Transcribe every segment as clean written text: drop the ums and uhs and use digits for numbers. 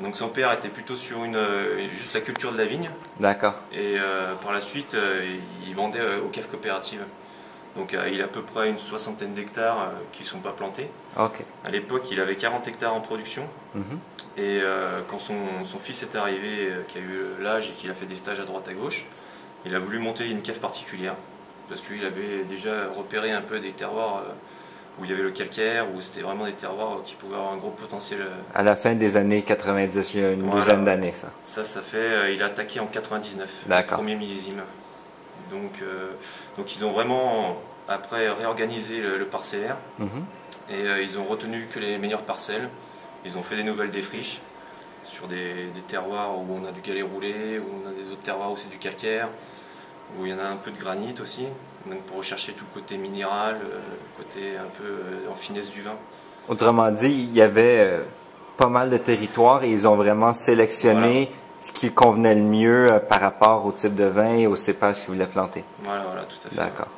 Donc son père était plutôt sur juste la culture de la vigne. D'accord. Et par la suite, il vendait aux caves coopératives. Donc il a à peu près une soixantaine d'hectares qui ne sont pas plantés. OK. À l'époque, il avait 40 hectares en production. Mhm. Et quand son fils est arrivé, qui a eu l'âge et qu'il a fait des stages à droite à gauche, il a voulu monter une cave particulière. Parce qu'il avait déjà repéré un peu des terroirs où il y avait le calcaire, où c'était vraiment des terroirs qui pouvaient avoir un gros potentiel. À la fin des années 90, il y a une Voilà. douzaine d'années, ça. Ça fait, il a attaqué en 99, le D'accord. premier millésime. Donc ils ont vraiment, après, réorganisé le parcellaire. Mhm. Et ils ont retenu que les meilleures parcelles. Ils ont fait des nouvelles défriches sur des terroirs où on a du galet roulé, où on a des autres terroirs où c'est du calcaire, où il y en a un peu de granit aussi. Donc pour rechercher tout le côté minéral, le côté un peu en finesse du vin. Autrement dit, il y avait pas mal de territoires et ils ont vraiment sélectionné Voilà. ce qui convenait le mieux par rapport au type de vin et au cépage qu'ils voulaient planter. Voilà, tout à fait. D'accord.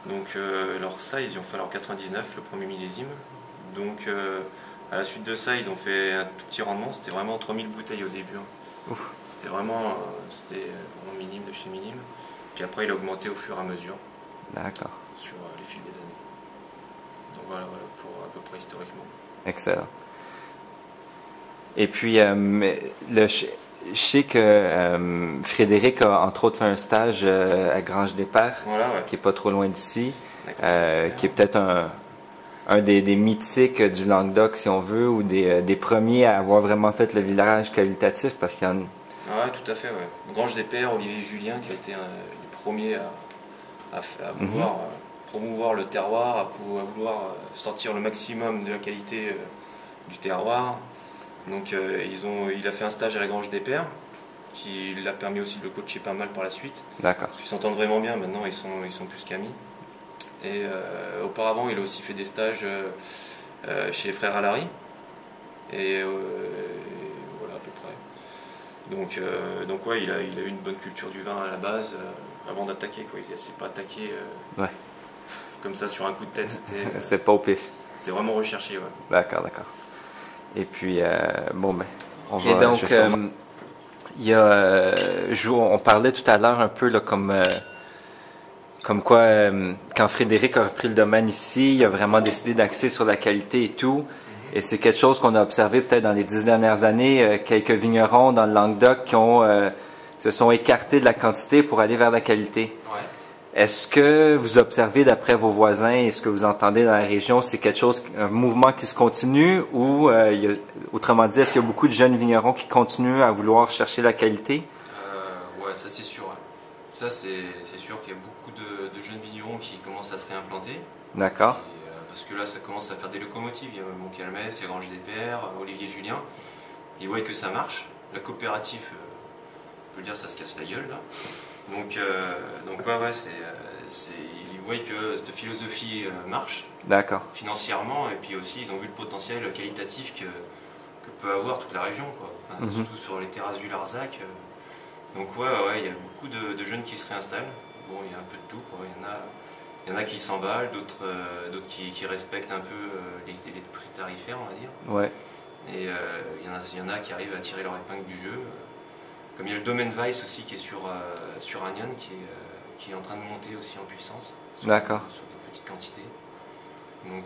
Donc alors ça, ils y ont fait en 99, le premier millésime. Donc à la suite de ça, ils ont fait un tout petit rendement. C'était vraiment 3000 bouteilles au début. C'était vraiment minime de chez minime. Puis après, il a augmenté au fur et à mesure D'accord. sur les fils des années. Donc voilà pour à peu près historiquement. Excellent. Et puis, je sais que Frédéric a entre autres fait un stage à Grange des Pères, Voilà, ouais. qui est pas trop loin d'ici, D'accord. qui est peut-être un des mythiques du Languedoc, si on veut, ou des premiers à avoir vraiment fait le village qualitatif, parce qu'il y en Ah ouais, tout à fait, ouais. Grange des Pères, Olivier Julien, qui a été les premiers à vouloir promouvoir le terroir, à vouloir sortir le maximum de la qualité du terroir. Donc il a fait un stage à la Grange des Pères, qui l'a permis aussi de le coacher pas mal par la suite. D'accord. Parce qu'ils s'entendent vraiment bien, maintenant ils sont plus qu'amis. Et auparavant, il a aussi fait des stages chez les frères Alary. Et voilà à peu près. Donc ouais, il a eu une bonne culture du vin à la base avant d'attaquer. Il ne s'est pas attaqué Ouais. comme ça sur un coup de tête. C'était pas au pif. C'était vraiment recherché. Ouais. D'accord. Et puis, bon, ben, on va... Et donc, il y a, on parlait tout à l'heure un peu là, comme quoi, quand Frédéric a repris le domaine ici, il a vraiment décidé d'axer sur la qualité et tout. Et c'est quelque chose qu'on a observé peut-être dans les 10 dernières années. Quelques vignerons dans le Languedoc qui se sont écartés de la quantité pour aller vers la qualité. Ouais. Est-ce que vous observez d'après vos voisins et ce que vous entendez dans la région, c'est quelque chose, un mouvement qui se continue ou, autrement dit, est-ce qu'il y a beaucoup de jeunes vignerons qui continuent à vouloir chercher la qualité? Ouais, ça c'est sûr. Ouais. Ça c'est sûr qu'il y a beaucoup de jeunes vignerons qui commencent à se réimplanter. D'accord. Parce que là ça commence à faire des locomotives. Il y a Montcalmès, il y a Grange des Pères, Olivier Julien. Ils voient que ça marche. La coopérative, on peut le dire, ça se casse la gueule là. Donc ouais, ils voient que cette philosophie marche. D'accord. Financièrement, et puis aussi ils ont vu le potentiel qualitatif que peut avoir toute la région, quoi. Enfin, surtout sur les terrasses du Larzac. Donc ouais, il y a beaucoup de jeunes qui se réinstallent. Bon, il y a un peu de tout, quoi. Il y en a qui s'emballent, d'autres qui respectent un peu les prix tarifaires, on va dire. Ouais. Et il y en a qui arrivent à tirer leur épingle du jeu. Comme il y a le domaine Weiss aussi qui est sur Agnan, qui est en train de monter aussi en puissance. D'accord. Sur de petites quantités. Donc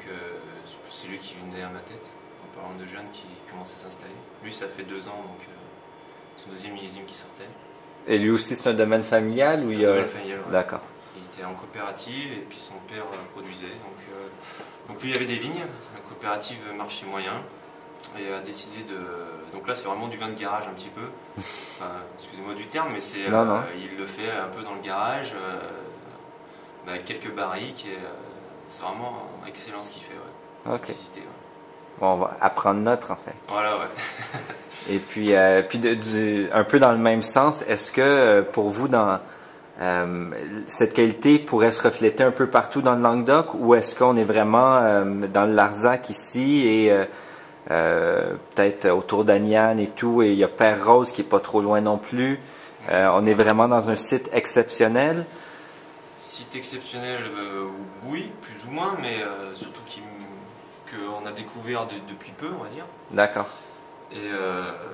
c'est lui qui venait à ma tête, en parlant de jeunes qui commencent à s'installer. Lui, ça fait 2 ans, donc son deuxième millésime qui sortait. Et lui aussi, c'est un domaine familial ou il y a... domaine familial, ouais. D'accord. Il était en coopérative et puis son père produisait. Donc lui, il y avait des vignes. La coopérative marchait moyen. Et a décidé de... Donc là, c'est vraiment du vin de garage un petit peu. Enfin, excusez-moi du terme, mais c'est Non. il le fait un peu dans le garage, avec quelques barriques. Et c'est vraiment excellent ce qu'il fait. Ouais. Ok. Visiter, ouais. Bon, on va apprendre notre, en fait. Voilà, ouais. Et puis, un peu dans le même sens, est-ce que pour vous, cette qualité pourrait se refléter un peu partout dans le Languedoc ou est-ce qu'on est vraiment dans le Larzac ici et peut-être autour d'Agnan et tout, et il y a Père Rose qui est pas trop loin non plus. On est vraiment dans un site exceptionnel. Site exceptionnel, oui, plus ou moins, mais surtout qu'on a découvert depuis peu, on va dire. D'accord. Et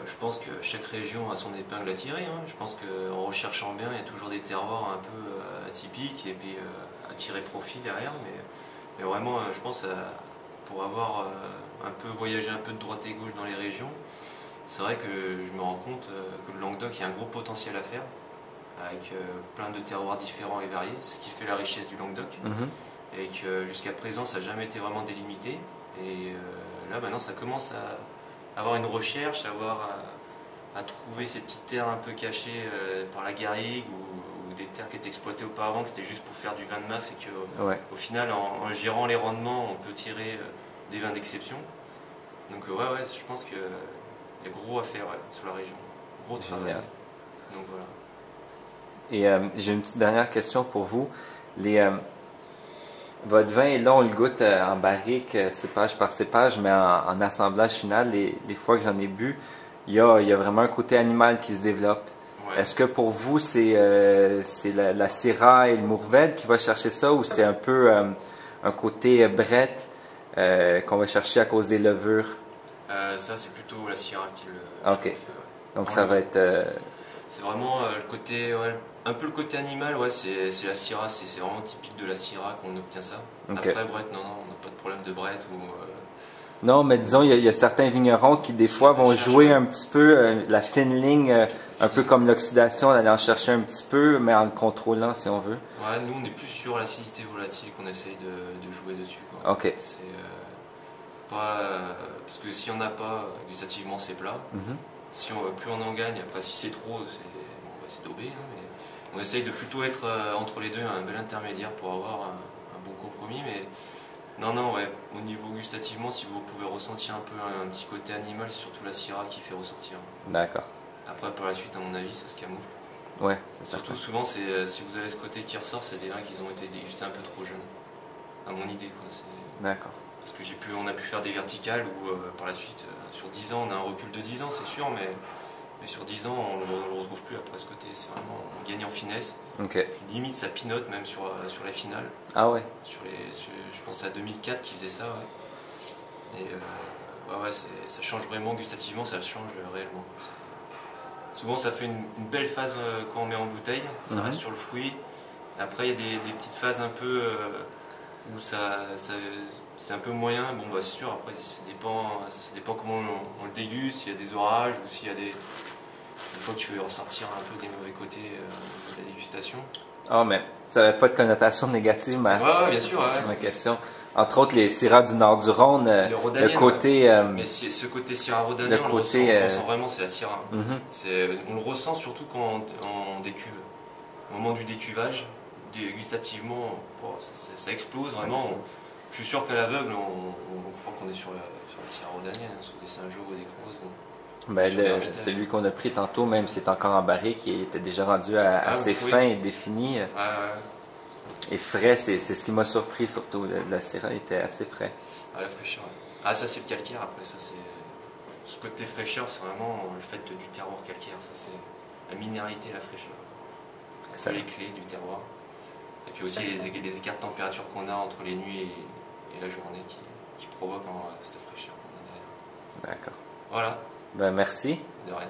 je pense que chaque région a son épingle à tirer. Hein. Je pense qu'en recherchant bien, il y a toujours des terroirs un peu atypiques et puis à tirer profit derrière. Mais vraiment, je pense pour avoir un peu voyagé un peu de droite et gauche dans les régions, c'est vrai que je me rends compte que le Languedoc, il y a un gros potentiel à faire, avec plein de terroirs différents et variés. C'est ce qui fait la richesse du Languedoc. Et que jusqu'à présent, ça n'a jamais été vraiment délimité. Et là, maintenant, ça commence à avoir une recherche, à trouver ces petites terres un peu cachées par la garrigue ou des terres qui étaient exploitées auparavant, que c'était juste pour faire du vin de masse et qu'au final, en gérant les rendements, on peut tirer des vins d'exception. Donc ouais, je pense qu'il y a gros à faire sur la région. Gros travail. Donc voilà. Et j'ai une petite dernière question pour vous. Votre vin, là, on le goûte en barrique, cépage par cépage, mais en assemblage final, les fois que j'en ai bu, il y a vraiment un côté animal qui se développe. Ouais. Est-ce que pour vous, c'est la Syrah et le Mourvèdre qui va chercher ça, ou c'est un peu un côté brette qu'on va chercher à cause des levures? Ça, c'est plutôt la Syrah qui le fait. Ouais. Donc ça va être... C'est vraiment le côté... un peu le côté animal, ouais, c'est la Syrah, c'est vraiment typique de la Syrah qu'on obtient ça. Après, brette, non, on n'a pas de problème de brette ou... Non, mais disons, il y a certains vignerons qui, des fois, vont jouer un petit peu la fine ligne, un peu comme l'oxydation, d'aller en chercher un petit peu, mais en le contrôlant, si on veut. Ouais, nous, on est plus sur l'acidité volatile qu'on essaye de jouer dessus, quoi. Ok. C'est pas... parce que si on n'a pas, gustativement, c'est plat. Si on, plus on en gagne, après, si c'est trop, c'est daubé, hein, mais on essaye de plutôt être entre les deux, un bel intermédiaire pour avoir un bon compromis, mais... Non, ouais. Au niveau gustativement, si vous pouvez ressentir un peu un petit côté animal, c'est surtout la Syrah qui fait ressortir. D'accord. Après, par la suite, à mon avis, ça se camoufle. Ouais, c'est surtout certain. Souvent, si vous avez ce côté qui ressort, c'est des vins qui ont été dégustés un peu trop jeunes. À mon idée, quoi. D'accord. Parce que on a pu faire des verticales où, par la suite, sur 10 ans, on a un recul de 10 ans, c'est sûr, mais sur 10 ans, on ne le retrouve plus après ce côté. C'est vraiment, on gagne en finesse. Limite, ça pinote même sur la finale. Ah ouais. Je pense à 2004 qui faisait ça, ouais. Et ça change vraiment gustativement, ça change réellement. Souvent, ça fait une belle phase quand on met en bouteille, ça reste sur le fruit. Après, il y a des petites phases un peu où c'est un peu moyen. Bon, bah c'est sûr, après, ça dépend comment on le déguste, s'il y a des orages ou s'il y a des fois qu'il faut ressortir un peu des mauvais côtés de la dégustation. Ah, mais ça n'avait pas de connotation négative, ouais, bien sûr, ma question. Entre autres, les Syrahs du nord du Rhône, le côté... mais ce côté Syrah rhodanien, on le ressent vraiment, c'est la Syrah. On le ressent surtout quand on décuve. Au moment du décuvage, gustativement, ça explose vraiment. Je suis sûr qu'à l'aveugle, on croit qu'on est sur la Syrah rhodanienne, sur des Saint-Jean ou des Crozes. Celui qu'on a pris tantôt, même c'est encore en barrique, qui était déjà rendu assez fin et défini. Et frais, c'est ce qui m'a surpris surtout. La Syrah était assez frais. Ah, la fraîcheur. Ah, ça c'est le calcaire après. Ça c'est ce côté fraîcheur, c'est vraiment le fait du terroir calcaire. Ça c'est la minéralité et la fraîcheur. C'est les clés du terroir. Et puis aussi les écarts de température qu'on a entre les nuits et la journée qui provoquent cette fraîcheur qu'on a derrière. D'accord. Voilà. Ben merci. De rien.